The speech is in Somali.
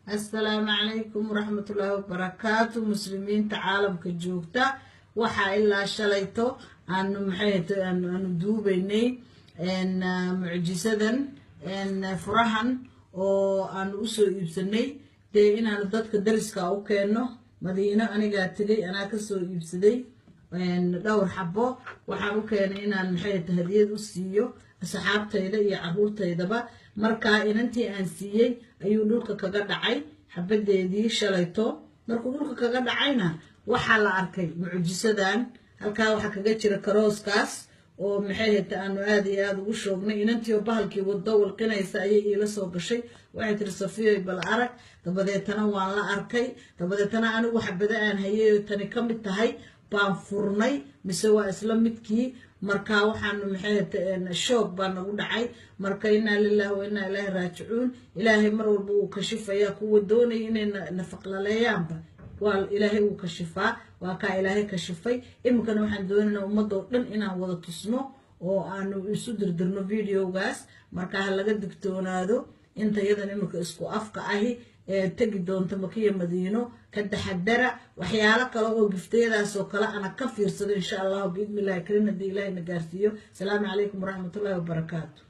السلام عليكم ورحمة الله وبركاته. مسلمين تعالم كجوكتا وحا إلا شليتو أنو محيط أنو دوبيني إن معجزة إن فرحان أو أنو أسو يبسني دي إن أنا ضدك درسك أو كأنه مدينة أنا قاتلي أنا كسو يبسدي إن دور حبو وحاو كان إن المحيط هدية أسيو أصحابتayda iyo caruurtaydaba marka inantii aan siiyay ayuu dhulka kaga dhacay xabadeedii shalayto markuu dhulka kaga dhacayna waxa la arkay mucjisadan halka waxa kaga jira karooskaas oo maxay aanu aad iyo aad ugu shoognay inantii oo bahalkii wado walqinaysa ayay ila soo gashay waxay tiri Safiyo bal arag dabadeetana waan la arkay dabadeetana anigu xabada aan hayay tani kamid tahay baan furnay mise waa isla midkii marka waxaan maxay shoog baan nagu dhacay marka inna lillahi wa inna ilayhi raaji'uun ilaahay mar walba uu ka shifaya kuwa doonay inay nafaqlaleeyaanba waa ilaahay uu ka shifaa waa ka ilaahay ka shifay imkana waxaan doonaynaa ummadoo dhan inaan wada tusno oo aanu isu dirdirno videogaas marka laga digtoonaado inta yadan imka isku afka ahi tagi doonto Makiya Madiino ka taxadara waxyaalo kale oo giftayadaas oo kale ana ka fiirsado insha Allah biidmi Allah karin hadii Ilaahay na gaarsiiyo. Salaamu alaykum wa rahmatullahi wa barakaatuh.